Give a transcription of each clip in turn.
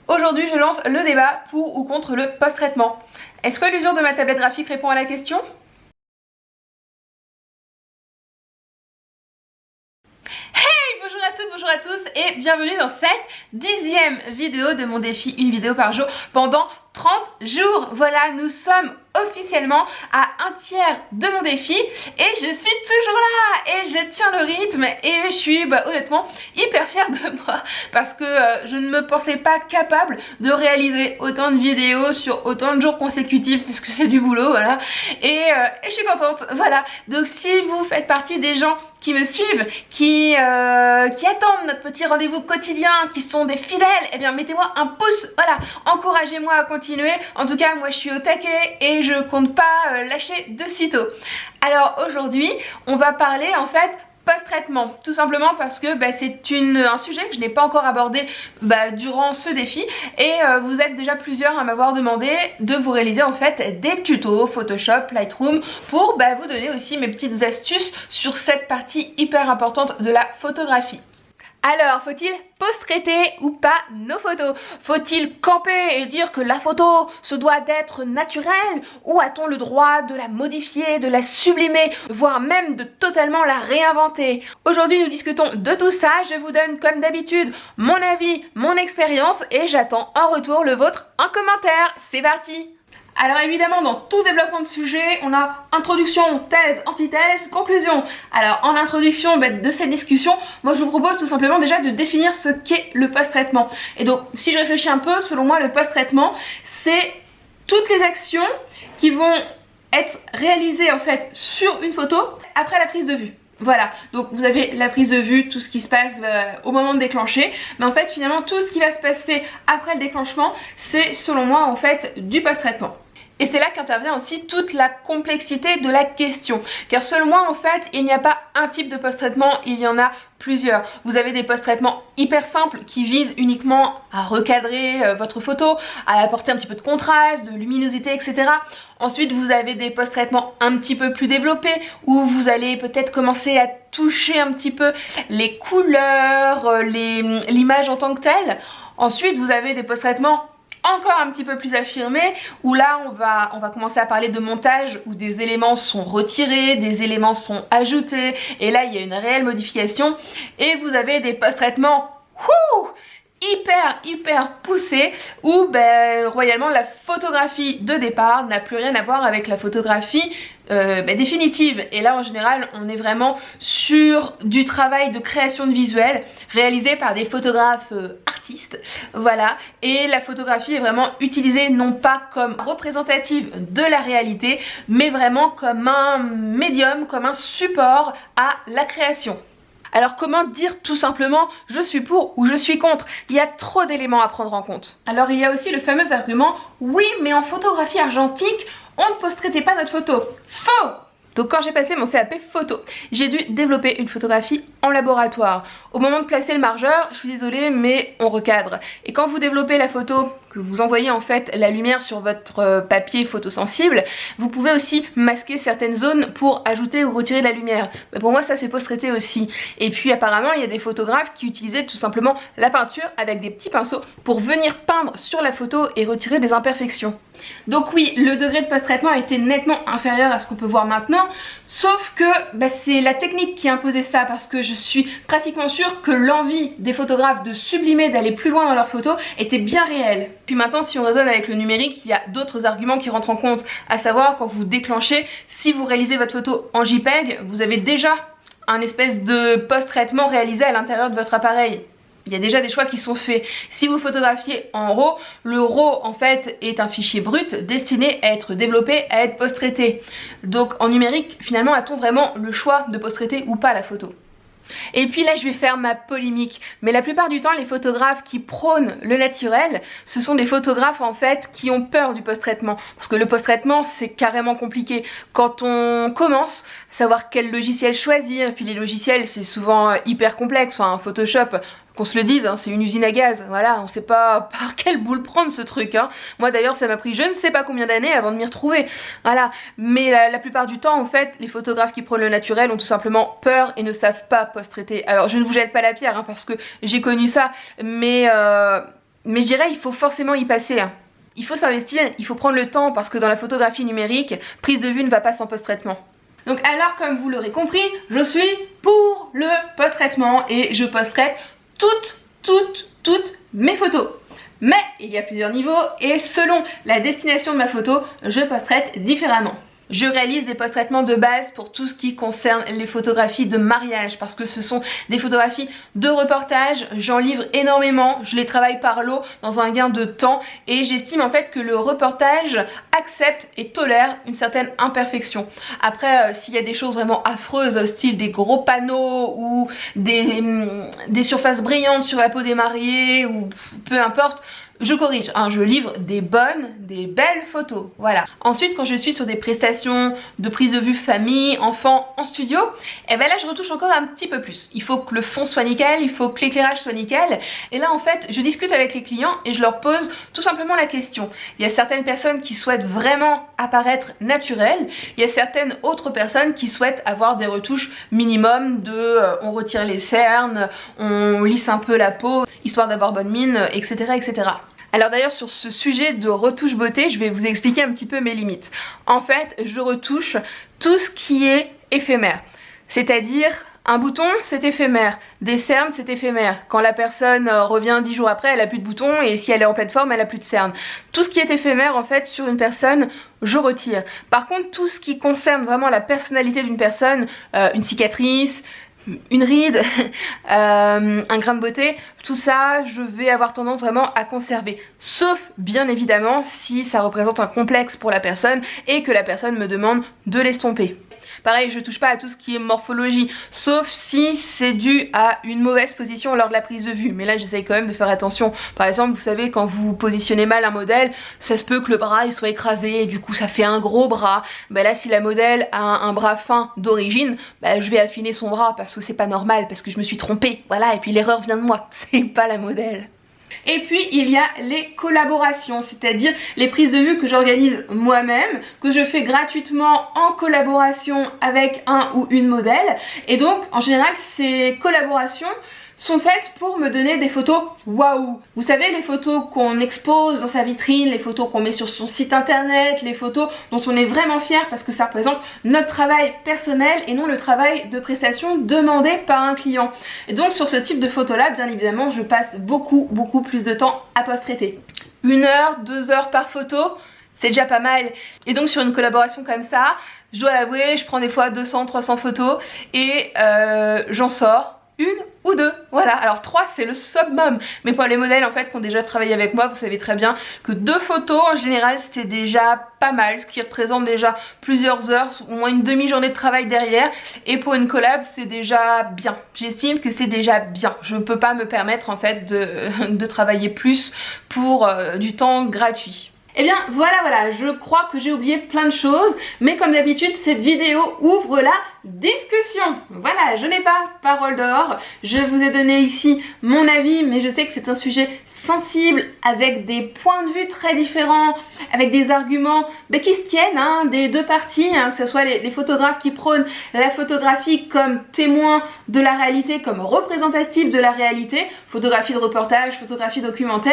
Aujourd'hui, je lance le débat pour ou contre le post-traitement. Est-ce que l'usure de ma tablette graphique répond à la question? Bonjour à toutes, bonjour à tous et bienvenue dans cette 10e vidéo de mon défi une vidéo par jour pendant 30 jours. Voilà, nous sommes officiellement à un tiers de mon défi et je suis toujours là et je tiens le rythme et je suis honnêtement hyper fière de moi parce que je ne me pensais pas capable de réaliser autant de vidéos sur autant de jours consécutifs parce que c'est du boulot, voilà, et je suis contente, voilà. Donc si vous faites partie des gens qui me suivent, qui attendent notre petit rendez-vous quotidien, qui sont des fidèles, eh bien mettez-moi un pouce, voilà, encouragez-moi à continuer. En tout cas, moi je suis au taquet et je compte pas lâcher de sitôt. Alors aujourd'hui, on va parler en fait post-traitement, tout simplement parce que c'est un sujet que je n'ai pas encore abordé durant ce défi et vous êtes déjà plusieurs à m'avoir demandé de vous réaliser en fait des tutos Photoshop, Lightroom pour vous donner aussi mes petites astuces sur cette partie hyper importante de la photographie. Alors, faut-il post-traiter ou pas nos photos? Faut-il camper et dire que la photo se doit d'être naturelle? Ou a-t-on le droit de la modifier, de la sublimer, voire même de totalement la réinventer? Aujourd'hui, nous discutons de tout ça. Je vous donne comme d'habitude mon avis, mon expérience et j'attends en retour le vôtre en commentaire. C'est parti! Alors évidemment, dans tout développement de sujet, on a introduction, thèse, antithèse, conclusion. Alors en introduction de cette discussion, moi je vous propose tout simplement déjà de définir ce qu'est le post-traitement. Et donc si je réfléchis un peu, selon moi le post-traitement, c'est toutes les actions qui vont être réalisées en fait sur une photo après la prise de vue. Voilà, donc vous avez la prise de vue, tout ce qui se passe au moment de déclencher, mais en fait finalement tout ce qui va se passer après le déclenchement, c'est selon moi en fait du post-traitement. Et c'est là qu'intervient aussi toute la complexité de la question. Car selon moi, en fait, il n'y a pas un type de post-traitement, il y en a plusieurs. Vous avez des post-traitements hyper simples qui visent uniquement à recadrer votre photo, à apporter un petit peu de contraste, de luminosité, etc. Ensuite, vous avez des post-traitements un petit peu plus développés où vous allez peut-être commencer à toucher un petit peu les couleurs, l'image en tant que telle. Ensuite, vous avez des post-traitements encore un petit peu plus affirmé où là on va commencer à parler de montage où des éléments sont retirés, des éléments sont ajoutés et là il y a une réelle modification et vous avez des post-traitements hyper poussés où royalement la photographie de départ n'a plus rien à voir avec la photographie définitive. Et là en général on est vraiment sur du travail de création de visuel réalisé par des photographes artistes, voilà, et la photographie est vraiment utilisée non pas comme représentative de la réalité mais vraiment comme un médium, comme un support à la création. Alors comment dire tout simplement je suis pour ou je suis contre? Il y a trop d'éléments à prendre en compte. Alors il y a aussi le fameux argument oui mais en photographie argentique on ne post-traitait pas notre photo. Faux! Donc quand j'ai passé mon CAP photo, j'ai dû développer une photographie en laboratoire. Au moment de placer le margeur, je suis désolée mais on recadre. Et quand vous développez la photo, que vous envoyez en fait la lumière sur votre papier photosensible, vous pouvez aussi masquer certaines zones pour ajouter ou retirer de la lumière. Mais pour moi ça c'est post-traité aussi. Et puis apparemment il y a des photographes qui utilisaient tout simplement la peinture avec des petits pinceaux pour venir peindre sur la photo et retirer des imperfections. Donc oui, le degré de post-traitement a été nettement inférieur à ce qu'on peut voir maintenant, sauf que c'est la technique qui a imposé ça parce que je suis pratiquement sûre que l'envie des photographes de sublimer, d'aller plus loin dans leurs photos était bien réelle. Puis maintenant si on raisonne avec le numérique, il y a d'autres arguments qui rentrent en compte, à savoir quand vous déclenchez, si vous réalisez votre photo en JPEG, vous avez déjà un espèce de post-traitement réalisé à l'intérieur de votre appareil. Il y a déjà des choix qui sont faits. Si vous photographiez en RAW, le RAW en fait est un fichier brut destiné à être développé, à être post-traité. Donc en numérique, finalement, a-t-on vraiment le choix de post-traiter ou pas la photo? Et puis là je vais faire ma polémique, mais la plupart du temps les photographes qui prônent le naturel, ce sont des photographes en fait qui ont peur du post-traitement, parce que le post-traitement c'est carrément compliqué. Quand on commence, savoir quel logiciel choisir, puis les logiciels c'est souvent hyper complexe, enfin Photoshop, qu'on se le dise, hein, c'est une usine à gaz, voilà, on sait pas par quelle boule prendre ce truc, hein. Moi d'ailleurs ça m'a pris je ne sais pas combien d'années avant de m'y retrouver, voilà, mais la plupart du temps en fait, les photographes qui prônent le naturel ont tout simplement peur et ne savent pas post-traiter. Alors je ne vous jette pas la pierre, hein, parce que j'ai connu ça, mais mais je dirais il faut forcément y passer. Il faut s'investir, il faut prendre le temps parce que dans la photographie numérique, prise de vue ne va pas sans post-traitement. Donc alors, comme vous l'aurez compris, je suis pour le post-traitement et je post-traite toutes mes photos. Mais il y a plusieurs niveaux et selon la destination de ma photo, je post-traite différemment. Je réalise des post-traitements de base pour tout ce qui concerne les photographies de mariage parce que ce sont des photographies de reportage, j'en livre énormément, je les travaille par lot dans un gain de temps et j'estime en fait que le reportage accepte et tolère une certaine imperfection. Après, s'il y a des choses vraiment affreuses, style des gros panneaux ou des surfaces brillantes sur la peau des mariés ou peu importe, je corrige, je livre des bonnes, des belles photos, voilà. Ensuite, quand je suis sur des prestations de prise de vue famille, enfants en studio, et ben là je retouche encore un petit peu plus. Il faut que le fond soit nickel, il faut que l'éclairage soit nickel. Et là en fait, je discute avec les clients et je leur pose tout simplement la question. Il y a certaines personnes qui souhaitent vraiment apparaître naturelles, il y a certaines autres personnes qui souhaitent avoir des retouches minimum de on retire les cernes, on lisse un peu la peau, histoire d'avoir bonne mine, etc. etc. Alors d'ailleurs sur ce sujet de retouche beauté, je vais vous expliquer un petit peu mes limites. En fait, je retouche tout ce qui est éphémère. C'est-à-dire un bouton, c'est éphémère. Des cernes, c'est éphémère. Quand la personne revient 10 jours après, elle a plus de boutons et si elle est en pleine forme, elle a plus de cernes. Tout ce qui est éphémère en fait sur une personne, je retire. Par contre, tout ce qui concerne vraiment la personnalité d'une personne, une cicatrice, une ride, un grain de beauté, tout ça je vais avoir tendance vraiment à conserver, sauf bien évidemment si ça représente un complexe pour la personne et que la personne me demande de l'estomper. Pareil, je touche pas à tout ce qui est morphologie, sauf si c'est dû à une mauvaise position lors de la prise de vue. Mais là, j'essaye quand même de faire attention. Par exemple, vous savez, quand vous positionnez mal un modèle, ça se peut que le bras il soit écrasé et du coup ça fait un gros bras. Bah là, si la modèle a un bras fin d'origine, bah, je vais affiner son bras parce que c'est pas normal, parce que je me suis trompée. Voilà, et puis l'erreur vient de moi, c'est pas la modèle. Et puis il y a les collaborations, c'est-à-dire les prises de vue que j'organise moi-même, que je fais gratuitement en collaboration avec un ou une modèle. Et donc en général ces collaborations sont faites pour me donner des photos waouh. Vous savez, les photos qu'on expose dans sa vitrine, les photos qu'on met sur son site internet, les photos dont on est vraiment fier parce que ça représente notre travail personnel et non le travail de prestation demandé par un client. Et donc sur ce type de photos là, bien évidemment, je passe beaucoup plus de temps à post-traiter. 1 heure, 2 heures par photo, c'est déjà pas mal. Et donc sur une collaboration comme ça, je dois l'avouer, je prends des fois 200-300 photos et j'en sors 1 ou 2, voilà. Alors 3 c'est le summum, mais pour les modèles en fait qui ont déjà travaillé avec moi, vous savez très bien que 2 photos en général c'est déjà pas mal, ce qui représente déjà plusieurs heures, au moins une demi-journée de travail derrière, et pour une collab c'est déjà bien. J'estime que c'est déjà bien, je peux pas me permettre en fait de travailler plus pour du temps gratuit. Et bien voilà, je crois que j'ai oublié plein de choses, mais comme d'habitude cette vidéo ouvre la discussion. Voilà, je n'ai pas parole d'or, je vous ai donné ici mon avis, mais je sais que c'est un sujet sensible, avec des points de vue très différents, avec des arguments qui se tiennent des deux parties, que ce soit les photographes qui prônent la photographie comme témoin de la réalité, comme représentatif de la réalité, photographie de reportage, photographie documentaire,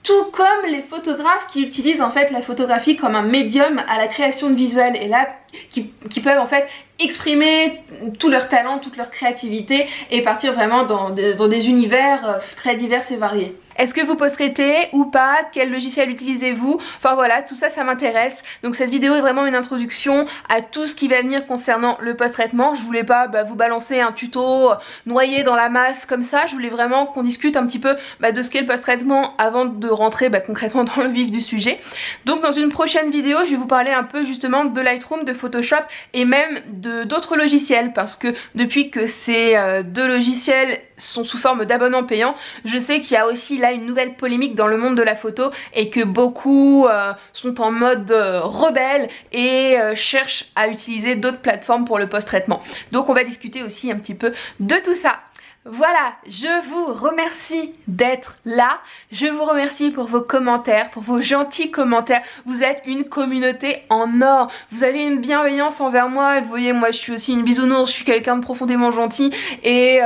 tout comme les photographes qui utilisent en fait la photographie comme un médium à la création de visuels et là qui peuvent en fait exprimer tout leur talent, toute leur créativité et partir vraiment dans des univers très divers et variés. Est-ce que vous post-traitez ou pas? Quel logiciel utilisez-vous? Enfin voilà, tout ça, ça m'intéresse. Donc cette vidéo est vraiment une introduction à tout ce qui va venir concernant le post-traitement. Je voulais pas vous balancer un tuto noyé dans la masse comme ça. Je voulais vraiment qu'on discute un petit peu de ce qu'est le post-traitement avant de rentrer concrètement dans le vif du sujet. Donc dans une prochaine vidéo, je vais vous parler un peu justement de Lightroom, de Photoshop et même d'autres logiciels parce que depuis que ces 2 logiciels sont sous forme d'abonnement payant, je sais qu'il y a aussi là une nouvelle polémique dans le monde de la photo et que beaucoup sont en mode rebelle et cherchent à utiliser d'autres plateformes pour le post-traitement. Donc on va discuter aussi un petit peu de tout ça. Voilà, je vous remercie d'être là, je vous remercie pour vos commentaires, pour vos gentils commentaires, vous êtes une communauté en or, vous avez une bienveillance envers moi, et vous voyez moi je suis aussi une bisounours, je suis quelqu'un de profondément gentil et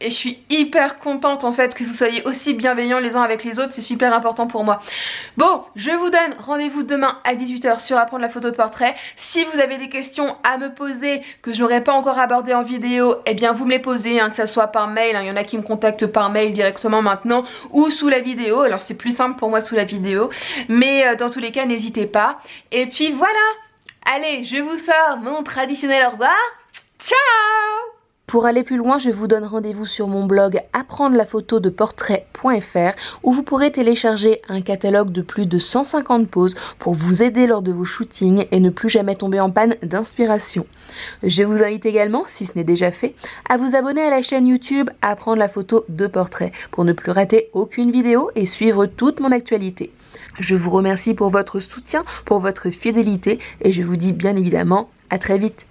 et je suis hyper contente en fait que vous soyez aussi bienveillants les uns avec les autres, c'est super important pour moi. Bon, je vous donne rendez-vous demain à 18 h sur apprendre la photo de portrait. Si vous avez des questions à me poser que je n'aurais pas encore abordées en vidéo, eh bien vous me les posez, hein, que ça soit par mail, il y en a qui me contactent par mail directement maintenant ou sous la vidéo, alors c'est plus simple pour moi sous la vidéo, mais dans tous les cas n'hésitez pas. Et puis voilà, allez, je vous sors mon traditionnel au revoir, ciao! Pour aller plus loin, je vous donne rendez-vous sur mon blog apprendre-la-photo-de-portrait.fr où vous pourrez télécharger un catalogue de plus de 150 poses pour vous aider lors de vos shootings et ne plus jamais tomber en panne d'inspiration. Je vous invite également, si ce n'est déjà fait, à vous abonner à la chaîne YouTube Apprendre la photo de portrait pour ne plus rater aucune vidéo et suivre toute mon actualité. Je vous remercie pour votre soutien, pour votre fidélité et je vous dis bien évidemment à très vite.